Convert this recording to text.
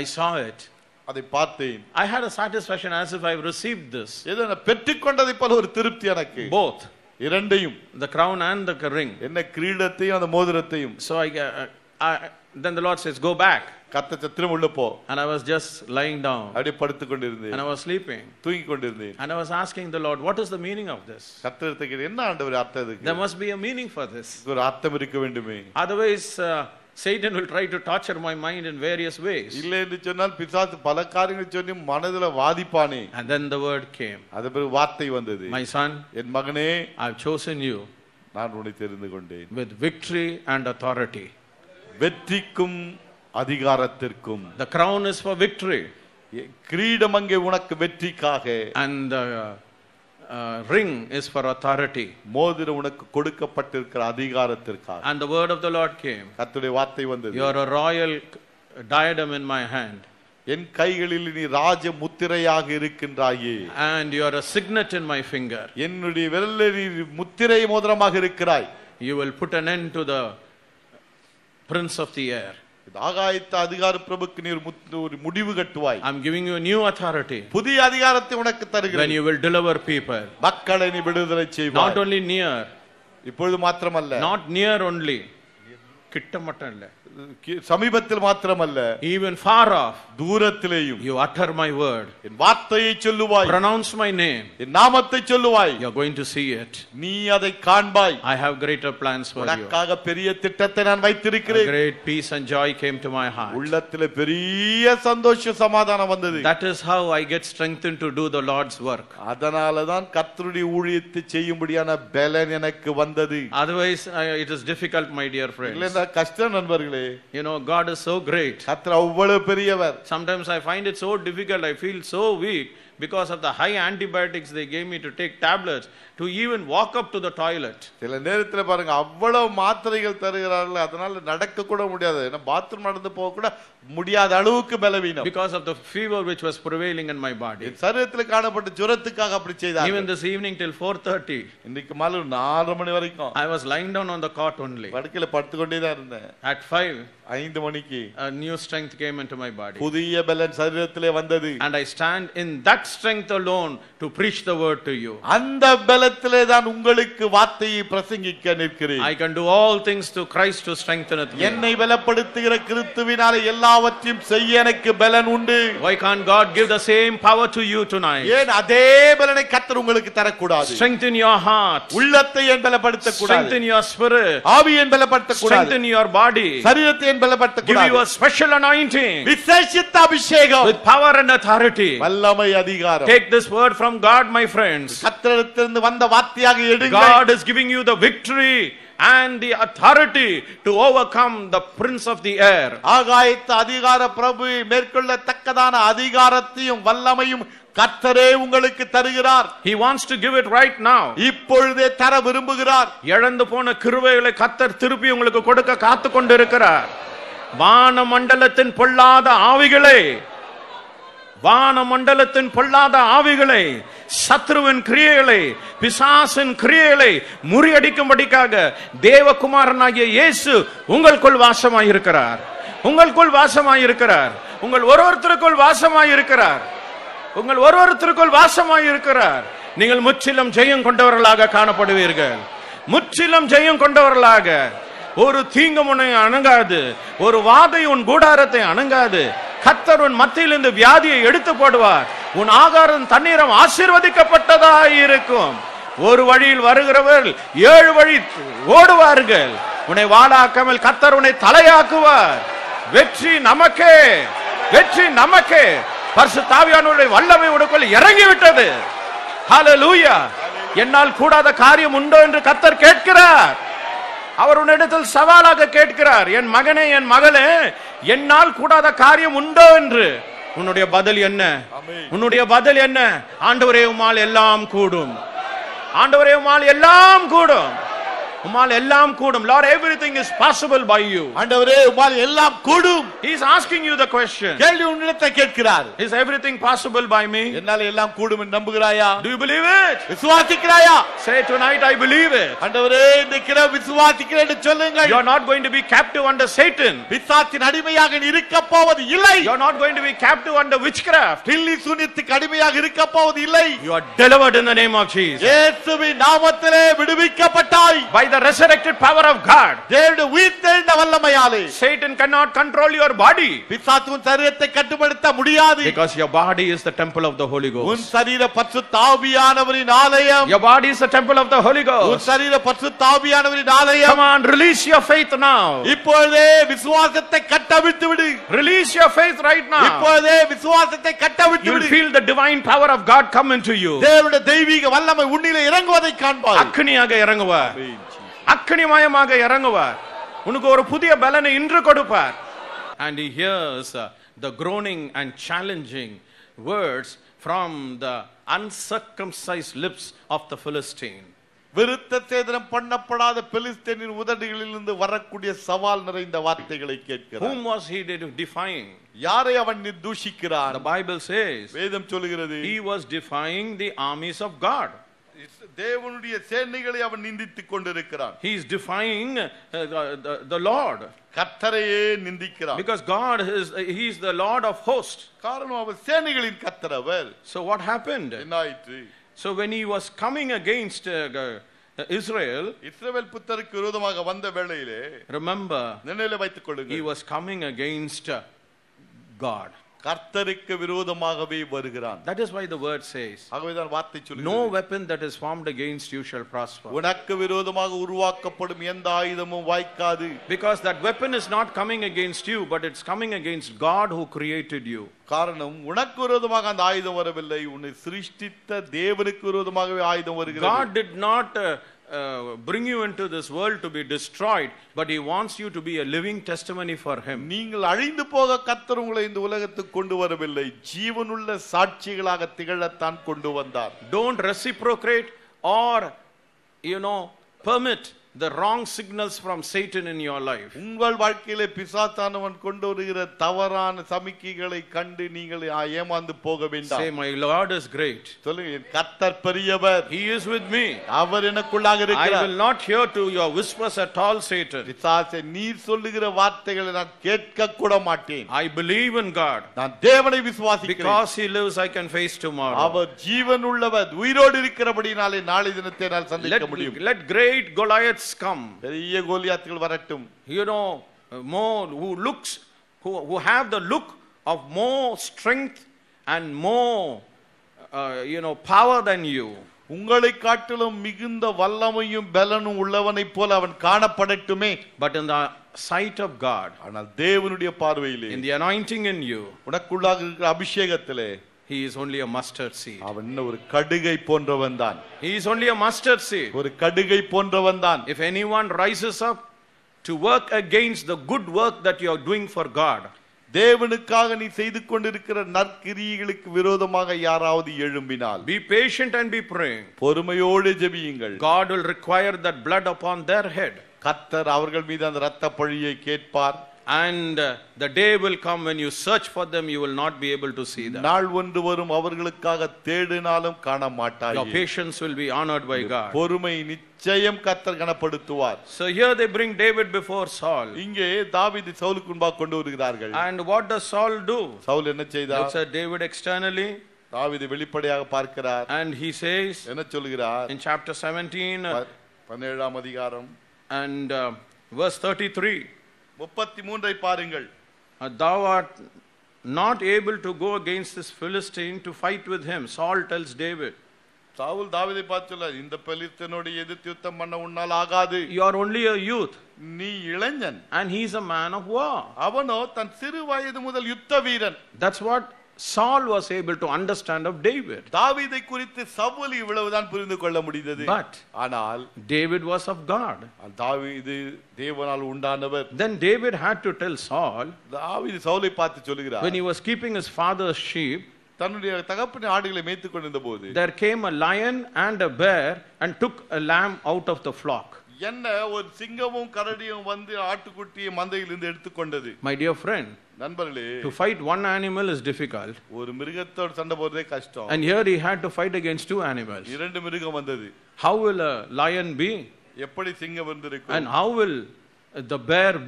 I saw it. அதை பார்த்தேன். I had a satisfaction as if I received this. ஏதோ நான் பெற்றுக்கொண்டதை போல ஒரு திருப்தி எனக்கு. Both. இரண்டையும். The crown and the ring. என்ன கிரீடத்தையும் அந்த மோதிரத்தையும். So then the Lord says, go back. கர்த்தர் திரும்ப உள்ள போ. And I was just lying down. அப்படியே படுத்து கொண்டிருந்தேன். And I was sleeping. தூங்கி கொண்டிருந்தேன். And I was asking the Lord, what is the meaning of this? கர்த்தர்ட்ட கேட்டேன், என்ன ஆண்டவரே அர்த்தம் இதுக்கு? There must be a meaning for this. ஒரு அர்த்தம் இருக்க வேண்டுமே. Otherwise Satan will try to torture my mind in various ways. இல்ல என்று சொன்னால் பிசாசு பல காரியங்களை சொல்லி மனதில வாதிப்பானே. And then the word came. அது பிறகு வார்த்தை வந்தது. My son, என் மகனே, I have chosen you. நான் உன்னை தெரிந்து கொண்டேன். With victory and authority. வெற்றிக்கும் அதிகாரத்திற்கும். The crown is for victory. கிரீடம் அங்கே உனக்கு வெற்றிக்காக. And the ring is for authority. மோதிரம் உனக்கு கொடுக்கப்பட்டிருக்கிற அதிகாரத்திற்காக. And the word of the Lord came. கர்த்தருடைய வார்த்தை வந்தது. You are a royal diadem in my hand. என் கைகளில் நீ ராஜ முத்திரையாக இருக்கின்றாயே. And you are a signet in my finger. என்னுடைய விரலில் நீ முத்திரை மோதிரமாக இருக்கிறாய். You will put an end to the prince of the air. ஆகாயத்து அதிகார பிரபுக்கு நீ ஒரு முடிவு கட்டுவாய். I am giving you a new authority. புதிய அதிகாரத்தை உனக்கு தருகிறேன். When you will deliver people. மக்களை நீ விடுதலை செய்வாய். Not only near. இப்பொழுது மாத்திரமல்ல. Not near only. கிட்ட மட்டும் இல்ல. சமீபத்தில் மாத்திரமல்ல. Even far off. தூரத்திலேயும். You utter my word. என் வார்த்தையை சொல்லுவாய். Pronounce my name. என் நாமத்தை சொல்லுவாய். You are going to see it. நீ அதை காண்பாய். I have greater plans for you. உனக்காக பெரிய திட்டத்தை நான் வைத்திருக்கிறேன். Great peace and joy came to my heart. உள்ளத்திலே பெரிய சந்தோஷ சமாதானம் வந்தது. That is how I get strengthened to do the Lord's work. அதனால தான் கர்த்தருடைய ஊழியத்தை செய்யும்படியான பலன் எனக்கு வந்தது. Otherwise it is difficult, my dear friends. இல்லனா கஷ்டம் நண்பர்களே. You know, God is so great. கர்த்தர் அவ்வளவு பெரியவர். Sometimes I find it so difficult. I feel so weak because of the high antibiotics they gave me to take tablets to even walk up to the toilet. சில நேரத்துல பாருங்க அவ்வளவு மாத்திரைகள் தருகிறார்கள், அதனால நடக்க கூட முடியாது. ஏன்னா பாத்ரூம் நடந்து போக கூட முடியாத அளவுக்கு பலவீனம். Because of the fever which was prevailing in my body. சரீரத்தில் காணப்பட்ட ஜுரத்துக்காக அப்படி செய்தார்கள். Even this evening till 4:30. இன்னைக்கு மாலை 4 மணி வரைக்கும் I was lying down on the cot only. படுக்கையில படுத்து கொண்டே தான் இருந்தேன். At 5 மணிக்கு a new strength came into my body. புதிய பலன் சரீரத்திலே வந்தது. And I stand in that strength alone to preach the word to you. அந்த பலத்திலே தான் உங்களுக்கு வார்த்தையை பிரசங்கிக்க நிற்கிறேன். I can do all things through Christ who strengtheneth me. என்னை பலப்படுத்துகிற கிறிஸ்துவினாலே எல்லாவற்றையும் செய்ய எனக்கு பலன் உண்டு. Why can't God give the same power to you tonight? ஏன் அதே பலனை கர்த்தர் உங்களுக்கு தர கூடாது? Strengthen your heart. உள்ளத்தை ஏன் பலப்படுத்த கூடாது? Strengthen your spirit. ஆவியை ஏன் பலப்படுத்த கூடாது? Strengthen your body. சரீரத்தை ஏன் பலப்படுத்த கூடாது? Give you a special anointing. விசேஷித்த அபிஷேகம். With power and authority. வல்லமை அதிகாரம். Take this word from God, my friends. கர்த்தரிடமிருந்து வந்த வார்த்தையாக எடுங்கள். God is giving you the victory and the authority to overcome the prince of the air. ஆகாயத்து அதிகார பிரபு மேற்கொள்ளத்தக்கதான அதிகாரத்தையும் வல்லமையும் கர்த்தரே உங்களுக்கு தருகிறார். He wants to give it right now. இப்பொழுதே தர விரும்புகிறார். இழந்து போன கிருபைகளை கர்த்தர் திருப்பி உங்களுக்கு கொடுக்க காத்து கொண்டிருக்கிறார். வானமண்டலத்தின் பொல்லாத ஆவிகளை, வானமண்டலத்தின் பொல்லாத ஆவிகளை, சத்ருவின் கிரியைகளை, பிசாசின் கிரியைகளை முறியடிக்கும்படிக்காக தேவகுமாரனாகிய இயேசு உங்களுக்குள் வாசமாயிருக்கிறார். உங்களுக்குள் வாசமாயிருக்கிறார். உங்கள் ஒருவருக்குள் வாசமாயிருக்கிறார். உங்கள் ஒருவருக்குள் வாசமாயிருக்கிறார். நீங்கள் முற்றிலும் ஜெயம் கொண்டவர்களாக காணப்படுவீர்கள். முற்றிலும் ஜெயம் கொண்டவர்களாக. ஒரு தீங்கு உன்னை அணுகாது. ஒரு வாதை உன் கூடாரத்தை அணுகாது. கர்த்தர் உன் மத்தியிலிருந்து வியாதியை எடுத்து போடுவார். உன் ஆகாரம் தண்ணீரம் ஆசீர்வதிக்கப்பட்டதாய் இருக்கும். ஒரு வழியில் வருகிறவர்கள் 7 வழி ஓடுவார்கள். உன்னை வாளாக்காமல் கர்த்தர் உன்னை தலையாக்குவார். வெற்றி நமக்கே, வெற்றி நமக்கே. பரிசுத்த ஆவியானவருடைய வல்லமை உனக்குள் இறங்கி விட்டது. ஹல்லேலூயா. என்னால் கூடாத காரியம் உண்டோ என்று கர்த்தர் கேட்கிறார். அவர் உன்னிடத்தில் சவாலாக கேட்கிறார், என் மகனே, என் மகளே, என்னால் கூடாத காரியம் உண்டோ என்று. உன்னுடைய பதில் என்ன? உன்னுடைய பதில் என்ன? ஆண்டவரே உம்மால் எல்லாம் கூடும். ஆண்டவரே உம்மால் எல்லாம் கூடும். உம்மால் எல்லாம் கூடும். Lord, everything is possible by you. ஆண்டவரே உம்மால் எல்லாம் கூடும். He is asking you the question. கேள்வி உன்னிடத்தில் கேட்கிறார். Is everything possible by me? என்னால எல்லாம் கூடும் என்று நம்புகிறாயா? Do you believe it? விசுவாசிக்கிறாயா? Say tonight, I believe it. ஆண்டவரே இன்றைக்கு விசுவாசிக்கிறேன் என்று சொல்லுங்கள். You are not going to be captive under Satan. பிசாசின் அடிமையாக நீ இருக்க போவது இல்லை. You are not going to be captive under witchcraft. பில்லி சூனியத்துக்கு அடிமையாக இருக்க போவது இல்லை. You are delivered in the name of Jesus. இயேசுவின் நாமத்திலே விடுவிக்கப்பட்டாய். By the resurrected power of God. தேவனுடைய உயிர்த்தெழுந்த வல்லமையாலே. Satan cannot control your body. பிசாசு உன் சரீரத்தை கட்டுப்படுத்த முடியாது. Because your body is the temple of the Holy Ghost. உன் சரீர பரிசுத்த ஆவியானவரின் ஆலயம். Your body is the temple of the Holy Ghost. உன் சரீர பரிசுத்த ஆவியானவரின் ஆலயம். Come on, release your faith now. இப்பொழுதே விசுவாசத்தை கட்டவிழ்த்து விடு. Release your faith right now. இப்பொழுதே விசுவாசத்தை கட்டவிழ்த்து You விடு. will feel the divine power of God come into you. தேவனுடைய தெய்வீக வல்லமை உன்னிலே இறங்குவதை காண்பாய். அக்கினியாக இறங்குவார். அக்கினிமயமாக இறங்குவார். உனக்கு ஒரு புதிய பலனை இன்று கொடுப்பார். And he hears the groaning and challenging words from the uncircumcised lips of the Philistine. விருத்த சேதனம் பண்ணப்படாத பெலிஸ்தீனின் உதடுகளிலிருந்து வரக்கூடிய சவால் நிறைந்த வார்த்தைகளை கேட்கிறார். Whom was he defying? யாரை அவன் தூஷிக்கிறான்? The Bible says வேதம் சொல்கிறது he was defying the armies of God. தேவனுடைய சேனைகளை அவன் நிந்தித்துக் கொண்டிருக்கிறான். He is defying the Lord. கர்த்தரையே நிந்திக்கிறான். Because God he is the Lord of hosts. காரணம் அவர் சேனைகளின் கர்த்தர் அவர். So what happened? என்னாயிற்று? So when he was coming against Israel, இஸ்ரவேல் புத்தருக்கு விரோதமாக வந்த வேளையிலே, remember, நினைவில் வைத்துக் கொள்ளுங்கள், he was coming against God. கர்த்தருக்கு விரோதமாகவே வருகிறான். That is why the word says, ஆகவேதான் வார்த்தை சொல்லுகிறது, no weapon that is formed against you shall prosper. உனக்கு விரோதமாக உருவாக்கப்படும் எந்த ஆயுதமும் வாய்க்காது. Because that weapon is not coming against you, but it's coming against God who created you. காரணம் உனக்கு விரோதமாக அந்த ஆயுதம் வரவில்லை, உன்னை சிருஷ்டித்த தேவனுக்கு விரோதமாகவே ஆயுதம் வருகிறது. God did not bring you into this world to be destroyed, but he wants you to be a living testimony for him. நீங்கள் அழிந்து போக கர்த்தர் உங்களை இந்த உலகத்துக்கு கொண்டு வரவில்லை, ஜீவனுள்ள சாட்சிகளாக திகழத்தான் கொண்டு வந்தார். Don't reciprocate or permit the wrong signals from Satan in your life. உங்கள் வாழ்க்கையிலே பிசாசானவன் கொண்டு வருகிற தவறான சமிக்கைகளை கண்டு நீங்கள் ஏமாந்து போக வேண்டாம். Say, my Lord is great. சொல்லுங்க, கர்த்தர் பெரியவர். He is with me. அவர் எனக்குள்ளாக இருக்கிறார். I will not hear to your whispers at all, Satan. பிசாசே, நீர் சொல்லுகிற வார்த்தைகளை நான் கேட்க கூட மாட்டேன். I believe in God. நான் தேவனை விசுவாசிக்கிறேன். Because he lives, I can face tomorrow. அவர் ஜீவன் உள்ளவர், உயிரோடு இருக்கிறபடினாலே நாளை தினத்தை நான் சந்திக்க முடியும். Let great Goliaths come. பெரிய கோலியாத்துகள் வரட்டும். More who have the look of more strength and more power than you. உங்களை காட்டிலும் மிகுந்த வல்லமையும் பலனும் உள்ளவனை போல அவன் காணப்படட்டுமே. But in the sight of God, ஆனால் தேவனுடைய பார்வையிலே, in the anointing in you, உனக்குள்ளாக இருக்கிற அபிஷேகத்திலே, he is only a mustard seed. அவன் ஒரு கடுகை போன்றவன் தான். He is only a mustard seed. ஒரு கடுகை போன்றவன் தான். If anyone rises up to work against the good work that you are doing for God, தேவனுக்காக நீ செய்து கொண்டிருக்கிற நற்கிரியைகளுக்கு விரோதமாக யாராவது எழும்பினால், be patient and be praying. பொறுமையோடு ஜெபியுங்கள். God will require that blood upon their head. கர்த்தர் அவர்கள் மீது அந்த இரத்த பழியை கேட்பார். And the day will come when you search for them, you will not be able to see them. நாள் ஒன்று வரும் அவர்களுக்காக தேடினாலும் காண மாட்டாய். Your patience will be honored by God. பொறுமை நிச்சயம் கர்த்தர் கனப்படுத்துவார். So here they bring David before Saul. இங்கே தாவீது சவுலுக்கு முன்பாக கொண்டு வருகிறார்கள். And what does Saul do? Saul என்ன செய்தார்? Looks at David externally. தாவீது வெளிப்படையாக பார்க்கிறார். And he says, என்ன சொல்கிறார்? in chapter 17, 17ஆம் அதிகாரம் and verse 33. 33 பாருங்கள். Thou art not able to go against this Philistine to fight with him. Saul tells David. Saul தாவீதை பார்த்து சொல்றார், இந்த பெலிஸ்தனோடு எதிர்த்து யுத்தம் பண்ண உன்னால் ஆகாது. You are only a youth. நீ இளைஞன். And he is a man of war. அவனோ தன் சிறு வயது முதல் யுத்த வீரன். That's what Saul was able to understand of David. தாவீதை குறித்து சவுல் இவ்வளவுதான் புரிந்து கொள்ள முடிந்தது. But ஆனால் David was of God. தாவீது தேவனால் உண்டானவர். Then David had to tell Saul, தாவீது சவுலை பார்த்து சொல்கிறார், when he was keeping his father's sheep, தன்னுடைய தகப்பனின் ஆடுகளை மேய்த்துக் கொண்டிருந்த போது, there came a lion and a bear and took a lamb out of the flock. என்ன ஒரு சிங்கமும் கரடியும் வந்து ஆட்டுக்குட்டியை மந்தையிலிருந்து எடுத்துக்கொண்டது. My dear friend, நண்பர்களே, to fight one animal is difficult. ஒரு மிருகத்தோட சண்டை போடுறதே கஷ்டம். And here he had to fight against two animals. இரண்டு மிருகம் வந்தது. How will a lion be? எப்படி சிங்கம் வந்திருக்கும்? And how will the bear